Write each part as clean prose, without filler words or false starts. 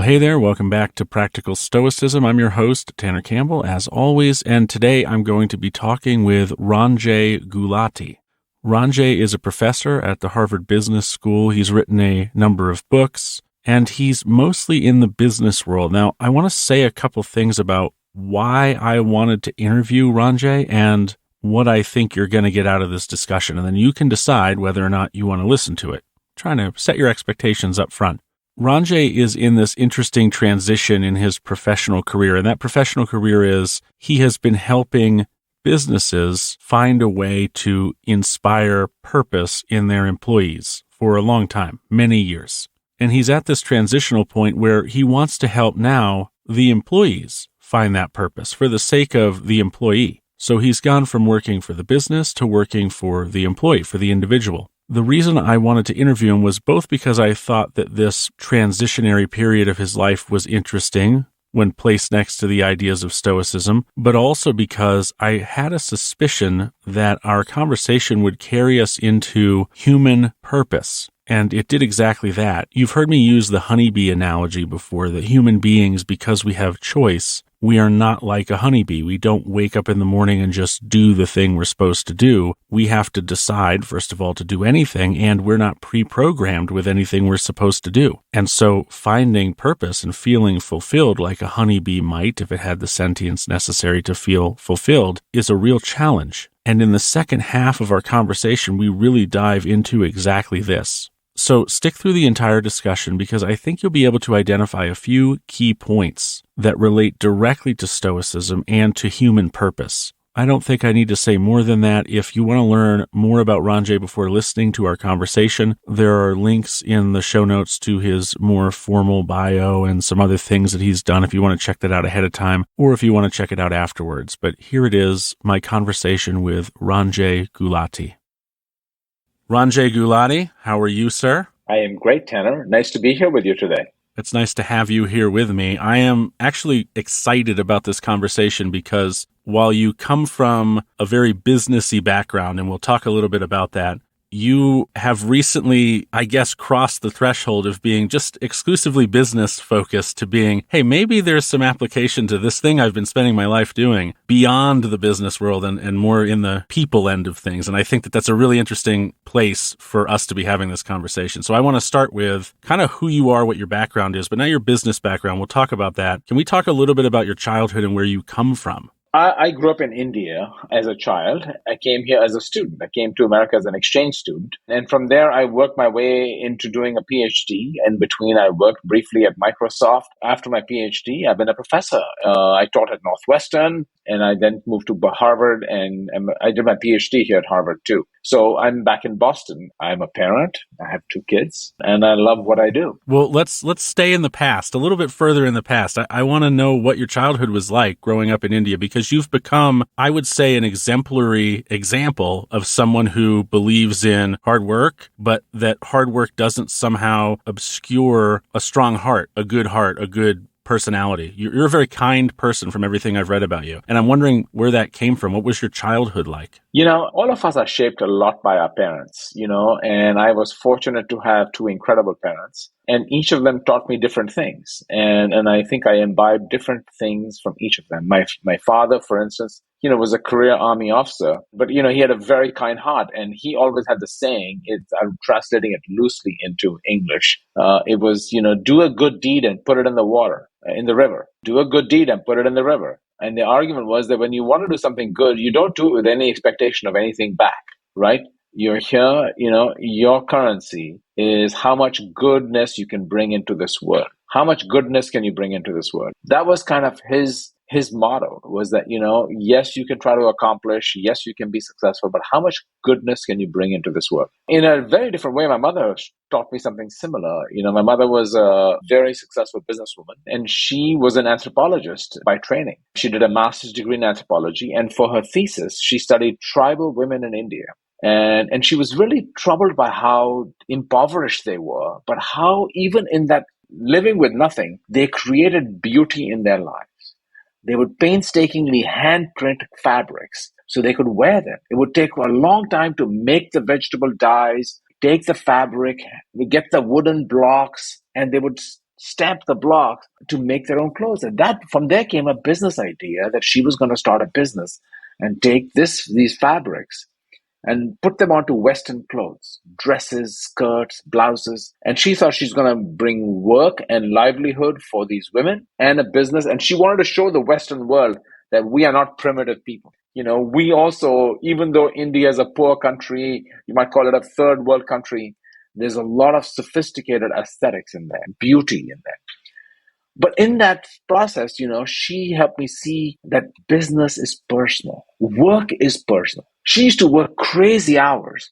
hey there. Welcome back to Practical Stoicism. I'm your host, Tanner Campbell, as always, and today I'm going to be talking with Ranjay Gulati. Ranjay is a professor at the Harvard Business School. He's written a number of books, and he's mostly in the business world. Now, I want to say a couple things about why I wanted to interview Ranjay and what I think you're going to get out of this discussion, and then you can decide whether or not you want to listen to it. Trying to set your expectations up front. Ranjay is in this interesting transition in his professional career, and that professional career is he has been helping businesses find a way to inspire purpose in their employees for a long time, many years. And he's at this transitional point where he wants to help now the employees find that purpose for the sake of the employee. So he's gone from working for the business to working for the employee, for the individual. The reason I wanted to interview him was both because I thought that this transitionary period of his life was interesting when placed next to the ideas of Stoicism, but also because I had a suspicion that our conversation would carry us into human purpose. And it did exactly that. You've heard me use the honeybee analogy before, that human beings, because we have choice, we are not like a honeybee. We don't wake up in the morning and just do the thing we're supposed to do. We have to decide, first of all, to do anything, and we're not pre-programmed with anything we're supposed to do. And so finding purpose and feeling fulfilled like a honeybee might, if it had the sentience necessary to feel fulfilled, is a real challenge. And in the second half of our conversation, we really dive into exactly this. So stick through the entire discussion because I think you'll be able to identify a few key points that relate directly to Stoicism and to human purpose. I don't think I need to say more than that. If you want to learn more about Ranjay before listening to our conversation, there are links in the show notes to his more formal bio and some other things that he's done if you want to check that out ahead of time or if you want to check it out afterwards. But here it is, my conversation with Ranjay Gulati. Ranjay Gulati, how are you, sir? I am great, Tanner. Nice to be here with you today. It's nice to have you here with me. I am actually excited about this conversation because while you come from a very businessy background, and we'll talk a little bit about that, you have recently, I guess, crossed the threshold of being just exclusively business focused to being, hey, maybe there's some application to this thing I've been spending my life doing beyond the business world and more in the people end of things. And I think that that's a really interesting place for us to be having this conversation. So I want to start with kind of who you are, what your background is, but now your business background. We'll talk about that. Can we talk a little bit about your childhood and where you come from? I grew up in India as a child. I came here as a student. I came to America as an exchange student. And from there, I worked my way into doing a PhD. In between, I worked briefly at Microsoft. After my PhD, I've been a professor. I taught at Northwestern, and I then moved to Harvard, and I did my PhD here at Harvard too. So I'm back in Boston. I'm a parent. I have 2 kids, and I love what I do. Well, let's stay in the past, a little bit further in the past. I want to know what your childhood was like growing up in India, because you've become, I would say, an exemplary example of someone who believes in hard work, but that hard work doesn't somehow obscure a strong heart, a good personality. You're a very kind person from everything I've read about you. And I'm wondering where that came from. What was your childhood like? All of us are shaped a lot by our parents, and I was fortunate to have 2 incredible parents. And each of them taught me different things. And I think I imbibed different things from each of them. My father, for instance, was a career army officer, but, he had a very kind heart. And he always had the saying, I'm translating it loosely into English. It was, do a good deed and put it in the water, in the river. Do a good deed and put it in the river. And the argument was that when you want to do something good, you don't do it with any expectation of anything back, right? You're here, your currency is how much goodness you can bring into this world. How much goodness can you bring into this world? That was kind of his motto, was that, yes, you can try to accomplish, yes, you can be successful, but how much goodness can you bring into this world? In a very different way, my mother taught me something similar. My mother was a very successful businesswoman, and she was an anthropologist by training. She did a master's degree in anthropology, and for her thesis, she studied tribal women in India. And she was really troubled by how impoverished they were, but how even in that living with nothing, they created beauty in their lives. They would painstakingly hand print fabrics so they could wear them. It would take a long time to make the vegetable dyes, take the fabric, get the wooden blocks, and they would stamp the block to make their own clothes. And that from there came a business idea that she was going to start a business and take these fabrics and put them onto Western clothes, dresses, skirts, blouses. And she thought she's going to bring work and livelihood for these women and a business. And she wanted to show the Western world that we are not primitive people. We also, even though India is a poor country, you might call it a third world country, there's a lot of sophisticated aesthetics in there, beauty in there. But in that process, she helped me see that business is personal. Work is personal. She used to work crazy hours.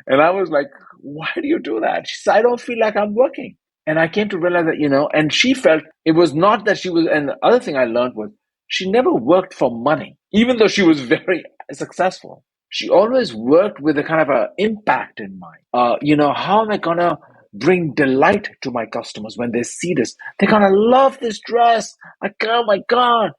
And I was like, why do you do that? She said, I don't feel like I'm working. And I came to realize that, and she felt it was not that she was, and the other thing I learned was she never worked for money, even though she was very successful. She always worked with a kind of an impact in mind. How am I going to bring delight to my customers when they see this? They're going to love this dress. Oh my God.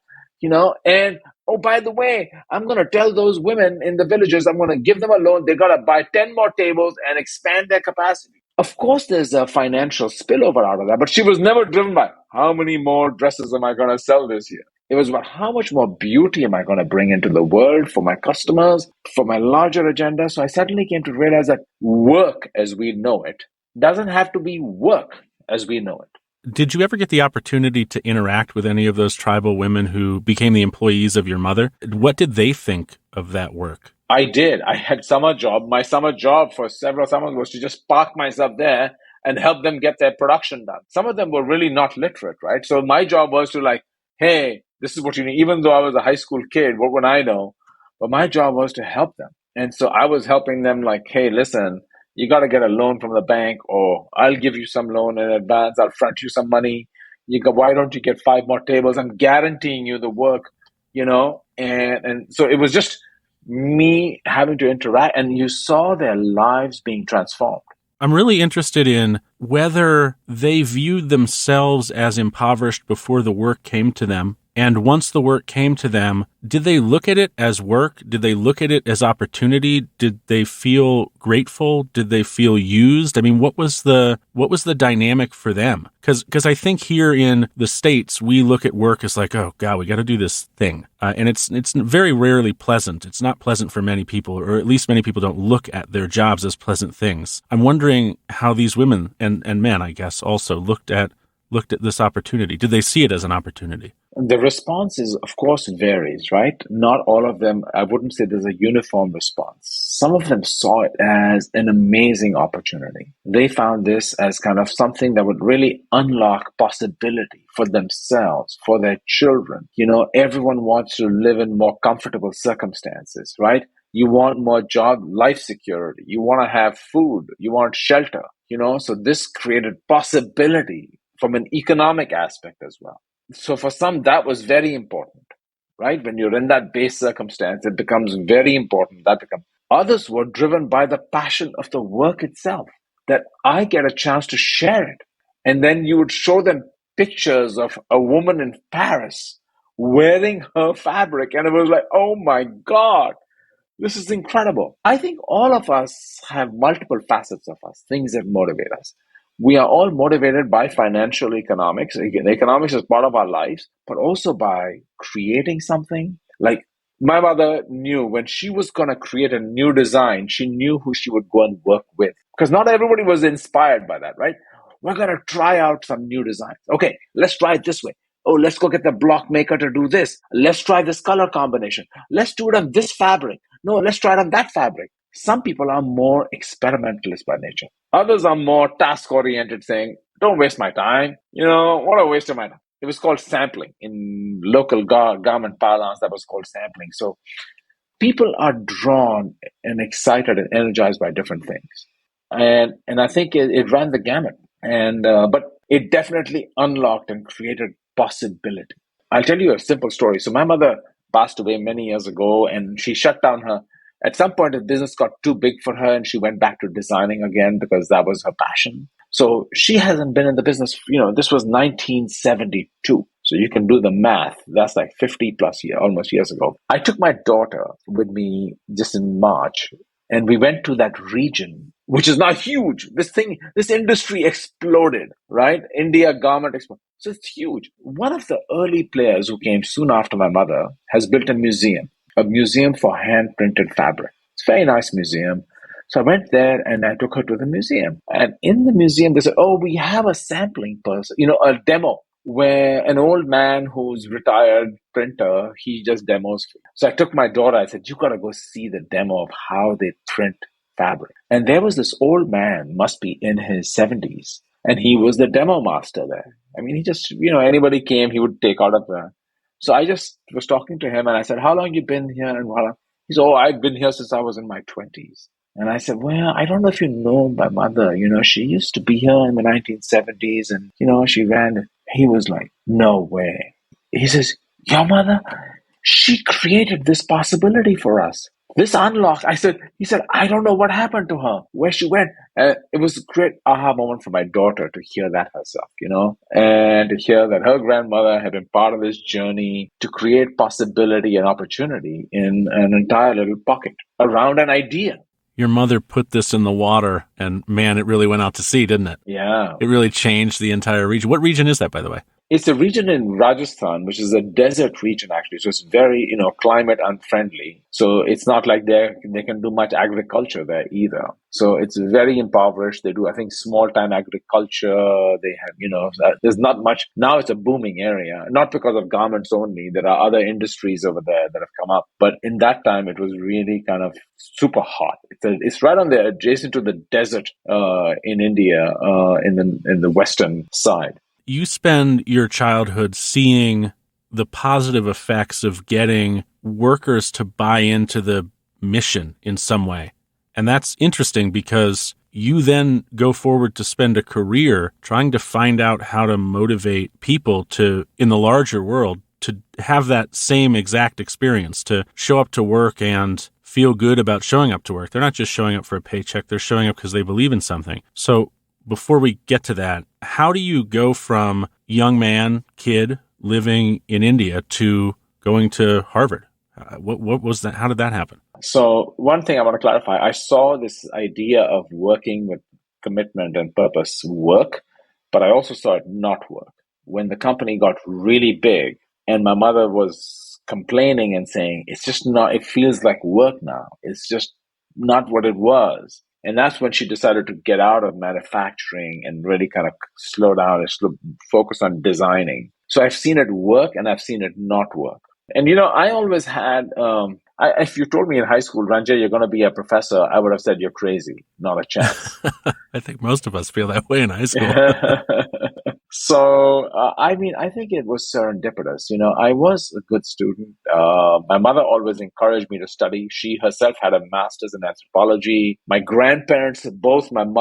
And oh, by the way, I'm going to tell those women in the villages, I'm going to give them a loan. They got to buy 10 more tables and expand their capacity. Of course, there's a financial spillover out of that, but she was never driven by how many more dresses am I going to sell this year? It was about how much more beauty am I going to bring into the world for my customers, for my larger agenda. So I suddenly came to realize that work as we know it doesn't have to be work as we know it. Did you ever get the opportunity to interact with any of those tribal women who became the employees of your mother? What did they think of that work? I did. I had summer job. My summer job for several summers was to just park myself there and help them get their production done. Some of them were really not literate, right? So my job was to hey, this is what you need. Even though I was a high school kid, what would I know? But my job was to help them. And so I was helping them hey, listen, you got to get a loan from the bank, or I'll give you some loan in advance. I'll front you some money. Why don't you get 5 more tables? I'm guaranteeing you the work, and so it was just me having to interact, and you saw their lives being transformed. I'm really interested in whether they viewed themselves as impoverished before the work came to them. And once the work came to them, did they look at it as work? Did they look at it as opportunity? Did they feel grateful? Did they feel used? I mean, what was the dynamic for them? Because I think here in the States, we look at work as oh God, we got to do this thing. And it's very rarely pleasant. It's not pleasant for many people, or at least many people don't look at their jobs as pleasant things. I'm wondering how these women and men, I guess, also looked at this opportunity. Did they see it as an opportunity? The response is, of course, varies, right? Not all of them, I wouldn't say there's a uniform response. Some of them saw it as an amazing opportunity. They found this as kind of something that would really unlock possibility for themselves, for their children. Everyone wants to live in more comfortable circumstances, right? You want more job, life security. You want to have food. You want shelter, so this created possibility from an economic aspect as well. So for some, that was very important, right? When you're in that base circumstance, it becomes very important. Others were driven by the passion of the work itself, that I get a chance to share it. And then you would show them pictures of a woman in Paris wearing her fabric. And it was oh my God, this is incredible. I think all of us have multiple facets of us, things that motivate us. We are all motivated by financial economics. Again, economics is part of our lives, but also by creating something. My mother knew when she was going to create a new design, she knew who she would go and work with. Because not everybody was inspired by that, right? We're going to try out some new designs. Okay, let's try it this way. Oh, let's go get the block maker to do this. Let's try this color combination. Let's do it on this fabric. No, let's try it on that fabric. Some people are more experimentalist by nature. Others are more task-oriented, saying, don't waste my time. What a waste of my time. It was called sampling. In local government parlance, that was called sampling. So people are drawn and excited and energized by different things. And I think it ran the gamut. But it definitely unlocked and created possibility. I'll tell you a simple story. So my mother passed away many years ago, and she shut down at some point, the business got too big for her, and she went back to designing again because that was her passion. So she hasn't been in the business, this was 1972. So you can do the math. That's 50 plus almost years ago. I took my daughter with me just in March, and we went to that region which is not huge. This industry exploded, right? India garment exploded. So it's huge. One of the early players who came soon after my mother has built a museum for hand printed fabric. It's a very nice museum. So I went there and I took her to the museum. And in the museum, they said, oh, we have a sampling person, a demo where an old man who's retired printer, he just demos. So I took my daughter, I said, you got to go see the demo of how they print fabric. And there was this old man, must be in his 70s, and he was the demo master there. I mean, he just, anybody came, he would take out of there. So I just was talking to him and I said, how long you been here? And he said, oh, I've been here since I was in my 20s. And I said, well, I don't know if you know my mother. She used to be here in the 1970s and, she ran. He was like, no way. He says, your mother, she created this possibility for us. This unlocked. He said, I don't know what happened to her, where she went. It was a great aha moment for my daughter to hear that herself, and to hear that her grandmother had been part of this journey to create possibility and opportunity in an entire little pocket around an idea. Your mother put this in the water, and man, it really went out to sea, didn't it? Yeah. It really changed the entire region. What region is that, by the way? It's a region in Rajasthan, which is a desert region, actually. So it's very, climate unfriendly. So it's not like they can do much agriculture there either. So it's very impoverished. They do, I think, small time agriculture. They have, there's not much. Now it's a booming area, not because of garments only. There are other industries over there that have come up. But in that time, it was really kind of super hot. It's right on there, adjacent to the desert in India, in the western side. You spend your childhood seeing the positive effects of getting workers to buy into the mission in some way. And that's interesting because you then go forward to spend a career trying to find out how to motivate people to, in the larger world, to have that same exact experience, to show up to work and feel good about showing up to work. They're not just showing up for a paycheck. They're showing up because they believe in something. So before we get to that, how do you go from young man, kid, living in India to going to Harvard? What was that? How did that happen? So one thing I want to clarify, I saw this idea of working with commitment and purpose work, but I also saw it not work. When the company got really big and my mother was complaining and saying, it's just not, it feels like work now. It's just not what it was. And that's when she decided to get out of manufacturing and really kind of slow down and focus on designing. So I've seen it work and I've seen it not work. And, I always had, if you told me in high school, Ranjay, you're going to be a professor, I would have said you're crazy. Not a chance. I think most of us feel that way in high school. So, I think it was serendipitous. I was a good student. My mother always encouraged me to study. She herself had a master's in anthropology. My grandparents, both my mother